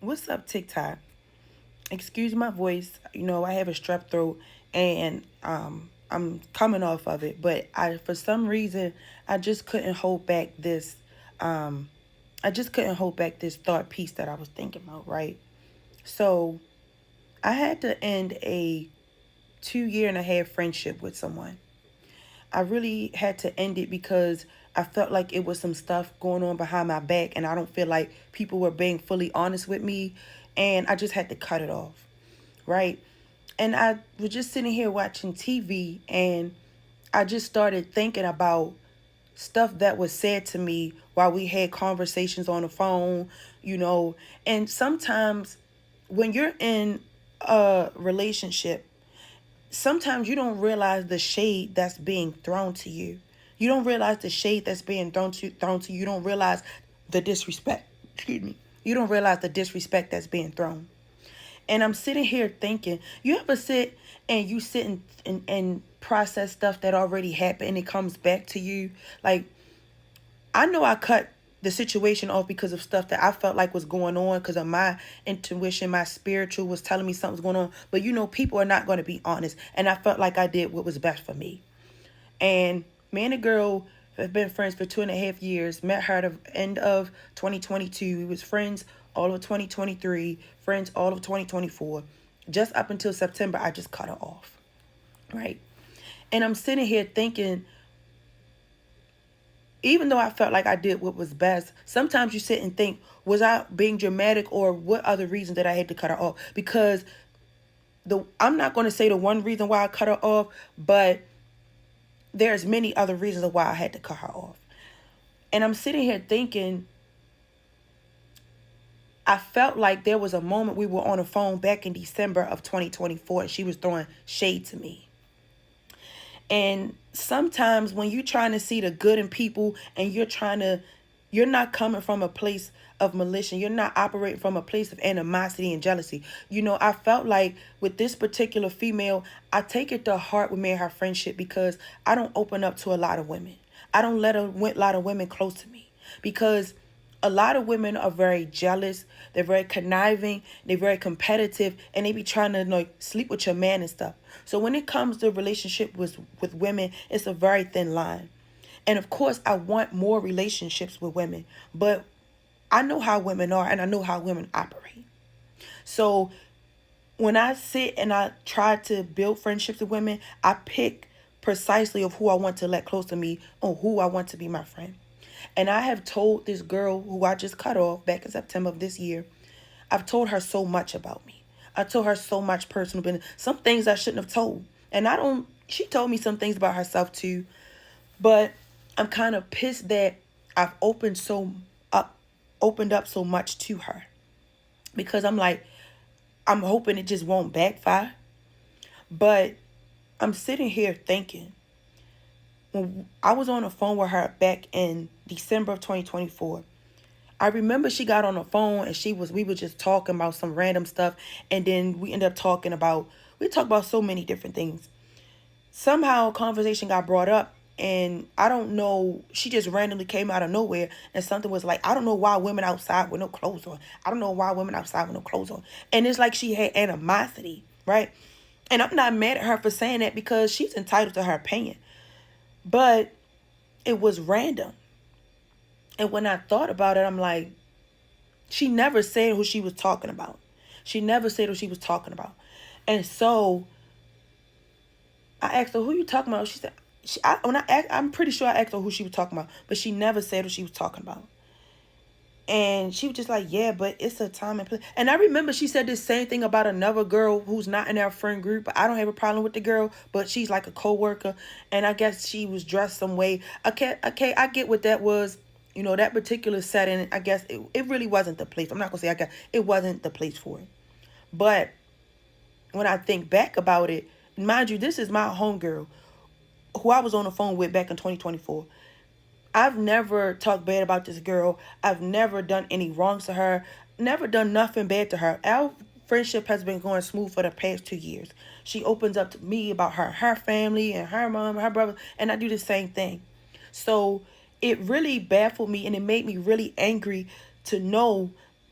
What's up, TikTok? Excuse my voice. I have a strep throat and I'm coming off of it, but for some reason I just couldn't hold back this um I just couldn't hold back this thought piece that I was thinking about, right? So, I had to end a 2 year and a half friendship with someone. I really had to end it because I felt like it was some stuff going on behind my back, and I don't feel like people were being fully honest with me, and I just had to cut it off, right? And I was just sitting here watching TV, and I just started thinking about stuff that was said to me while we had conversations on the phone, you know. And sometimes when you're in a relationship, sometimes you don't realize the shade that's being thrown to you. You don't realize the shade that's being thrown to you. You don't realize the disrespect. Excuse me. You don't realize the disrespect that's being thrown. And I'm sitting here thinking, you ever sit and you sit and process stuff that already happened and it comes back to you? Like, I know I cut the situation off because of stuff that I felt like was going on because of my intuition, my spiritual was telling me something's going on. But people are not going to be honest. And I felt like I did what was best for me. And me and the girl have been friends for 2.5 years. Met her at the end of 2022. We was friends all of 2023, friends all of 2024. Just up until September, I just cut her off. Right. And I'm sitting here thinking, even though I felt like I did what was best, sometimes you sit and think, was I being dramatic or what other reason that I had to cut her off? Because I'm not going to say the one reason why I cut her off, but there's many other reasons of why I had to cut her off. And I'm sitting here thinking, I felt like there was a moment we were on the phone back in December of 2024 and she was throwing shade to me. And sometimes when you're trying to see the good in people and you're not coming from a place of malicious. You're not operating from a place of animosity and jealousy. I felt like with this particular female, I take it to heart with me and her friendship because I don't open up to a lot of women. I don't let a lot of women close to me because a lot of women are very jealous. They're very conniving. They're very competitive, and they be trying to sleep with your man and stuff. So when it comes to relationship with women, it's a very thin line. And of course, I want more relationships with women, but I know how women are, and I know how women operate. So when I sit and I try to build friendships with women, I pick precisely of who I want to let close to me or who I want to be my friend. And I have told this girl who I just cut off back in September of this year, I've told her so much about me. I told her so much personal business, some things I shouldn't have told. And she told me some things about herself too, but I'm kind of pissed that I've up, opened up so much to her because I'm like, I'm hoping it just won't backfire. But I'm sitting here thinking, when I was on the phone with her back in December of 2024, I remember she got on the phone and we were just talking about some random stuff, and then we talked about so many different things. Somehow a conversation got brought up, and I don't know, she just randomly came out of nowhere and something was like, I don't know why women outside with no clothes on. I don't know why women outside with no clothes on. And it's like she had animosity, right? And I'm not mad at her for saying that because she's entitled to her opinion. But it was random. And when I thought about it, I'm like, she never said who she was talking about. She never said who she was talking about. And so I asked her, who you talking about? She said, I'm pretty sure I asked her who she was talking about, but she never said who she was talking about. And she was just like, yeah, but it's a time and place. And I remember she said this same thing about another girl who's not in our friend group. But I don't have a problem with the girl, but she's like a coworker. And I guess she was dressed some way. Okay, I get what that was. That particular setting, I guess it really wasn't the place. I'm not going to say I guess it wasn't the place for it. But when I think back about it, mind you, this is my homegirl who I was on the phone with back in 2024. I've never talked bad about this girl. I've never done any wrongs to her. Never done nothing bad to her. Our friendship has been going smooth for the past 2 years. She opens up to me about her family and her mom, her brother, and I do the same thing. So it really baffled me and it made me really angry to know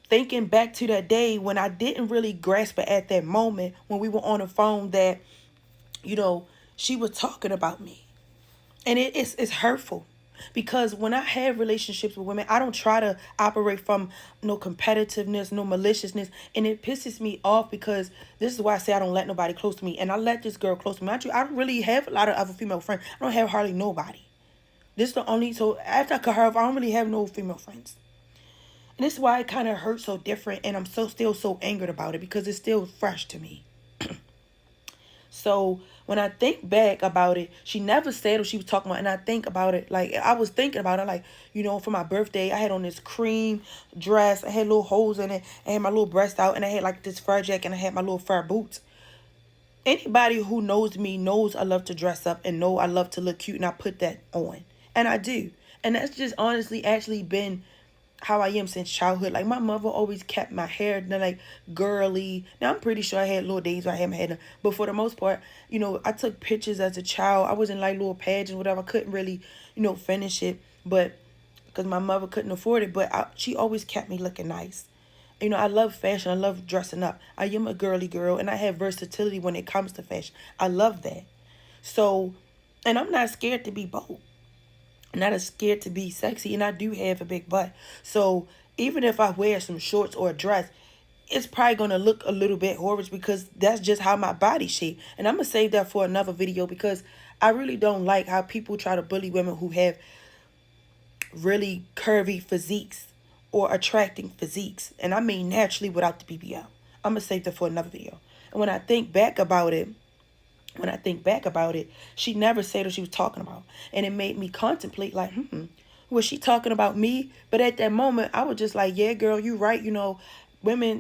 thinking back to that day when I didn't really grasp it at that moment when we were on the phone that, you know, she was talking about me. And it's hurtful. Because when I have relationships with women, I don't try to operate from no competitiveness, no maliciousness. And it pisses me off because this is why I say I don't let nobody close to me. And I let this girl close to me. Mind you, I don't really have a lot of other female friends. I don't have hardly nobody. This is the only, so after I cut her off, I don't really have no female friends. And this is why it kind of hurts so different. And I'm still so angered about it because it's still fresh to me. So when I think back about it, she never said what she was talking about. And I think about it, like, I was thinking about it, like, for my birthday, I had on this cream dress. I had little holes in it. I had my little breast out. And I had, like, this fur jacket. And I had my little fur boots. Anybody who knows me knows I love to dress up and know I love to look cute. And I put that on. And I do. And that's just honestly actually been how I am since childhood. Like, my mother always kept my hair like girly. Now I'm pretty sure I had little days where I had my hair done, but for the most part, I took pictures as a child. I was in like little pageants, whatever. I couldn't really, finish it, but because my mother couldn't afford it. But she always kept me looking nice. I love fashion. I love dressing up. I am a girly girl, and I have versatility when it comes to fashion. I love that. So, and I'm not scared to be bold. Not as scared to be sexy, and I do have a big butt. So even if I wear some shorts or a dress, it's probably gonna look a little bit horrid because that's just how my body shape. And I'm gonna save that for another video because I really don't like how people try to bully women who have really curvy physiques or attracting physiques. And I mean naturally without the BBL. I'm gonna save that for another video. And when I think back about it, she never said what she was talking about. And it made me contemplate like, was she talking about me? But at that moment, I was just like, yeah, girl, you right.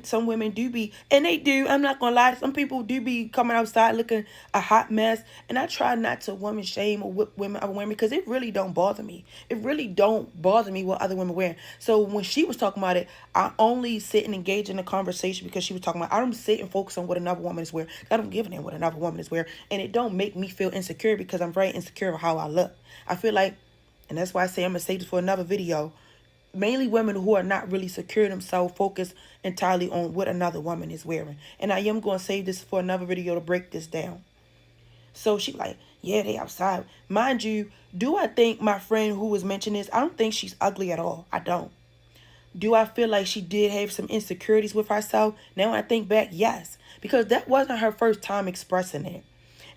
Some women do be, and they do, I'm not going to lie, some people do be coming outside looking a hot mess. And I try not to woman shame or whip other women because it really don't bother me. It really don't bother me what other women wear. So when she was talking about it, I only sit and engage in the conversation because she was talking about I don't sit and focus on what another woman is wearing. I don't give a damn what another woman is wearing. And it don't make me feel insecure because I'm very insecure of how I look. I feel like, and that's why I say I'm going to save this for another video, mainly women who are not really secure themselves, focus entirely on what another woman is wearing. And I am going to save this for another video to break this down. So she like, yeah, they outside. Mind you, do I think my friend who was mentioning this, I don't think she's ugly at all. I don't. Do I feel like she did have some insecurities with herself? Now I think back, yes. Because that wasn't her first time expressing it.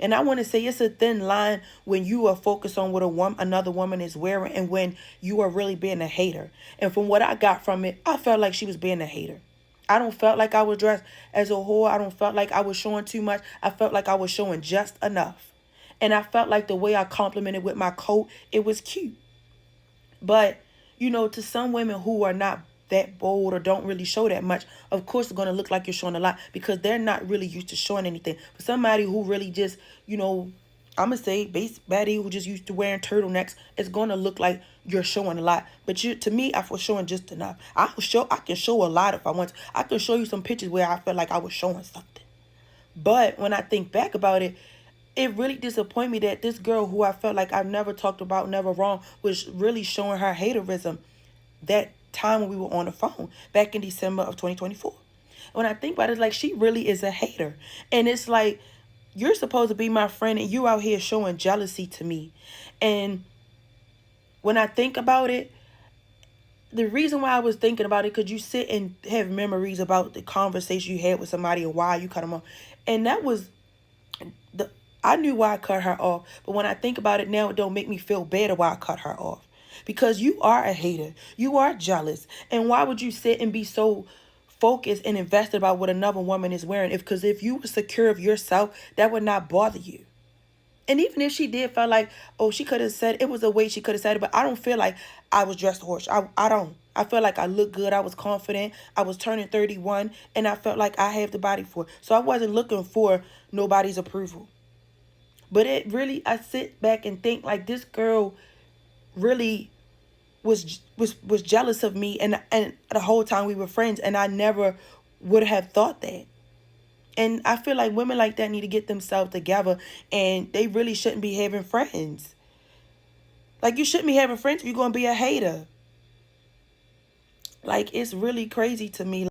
And I want to say it's a thin line when you are focused on what another woman is wearing and when you are really being a hater. And from what I got from it, I felt like she was being a hater. I don't felt like I was dressed as a whore. I don't felt like I was showing too much. I felt like I was showing just enough. And I felt like the way I complimented with my coat, it was cute. But, to some women who are not that bold or don't really show that much, of course it's going to look like you're showing a lot because they're not really used to showing anything. For somebody who really just, I'm going to say base baddie who just used to wearing turtlenecks, it's going to look like you're showing a lot. But to me, I was showing just enough. I can show a lot if I want to. I can show you some pictures where I felt like I was showing something. But when I think back about it, it really disappointed me that this girl who I felt like I've never talked about, never wrong, was really showing her haterism that time when we were on the phone back in December of 2024. When I think about it, it's like she really is a hater. And it's like, you're supposed to be my friend and you out here showing jealousy to me. And when I think about it, the reason why I was thinking about it, because you sit and have memories about the conversation you had with somebody and why you cut them off. And that was I knew why I cut her off. But when I think about it now, it don't make me feel bad why I cut her off. Because you are a hater. You are jealous. And why would you sit and be so focused and invested about what another woman is wearing? Because if you were secure of yourself, that would not bother you. And even if she did feel like, she could have said, it was a way she could have said it, but I don't feel like I was dressed horse. I don't. I felt like I looked good. I was confident. I was turning 31, and I felt like I have the body for it. So I wasn't looking for nobody's approval. But it really, I sit back and think like this girl really was jealous of me, and the whole time we were friends, and I never would have thought that. And I feel like women like that need to get themselves together, and they really shouldn't be having friends. Like, you shouldn't be having friends if you're going to be a hater. Like, it's really crazy to me.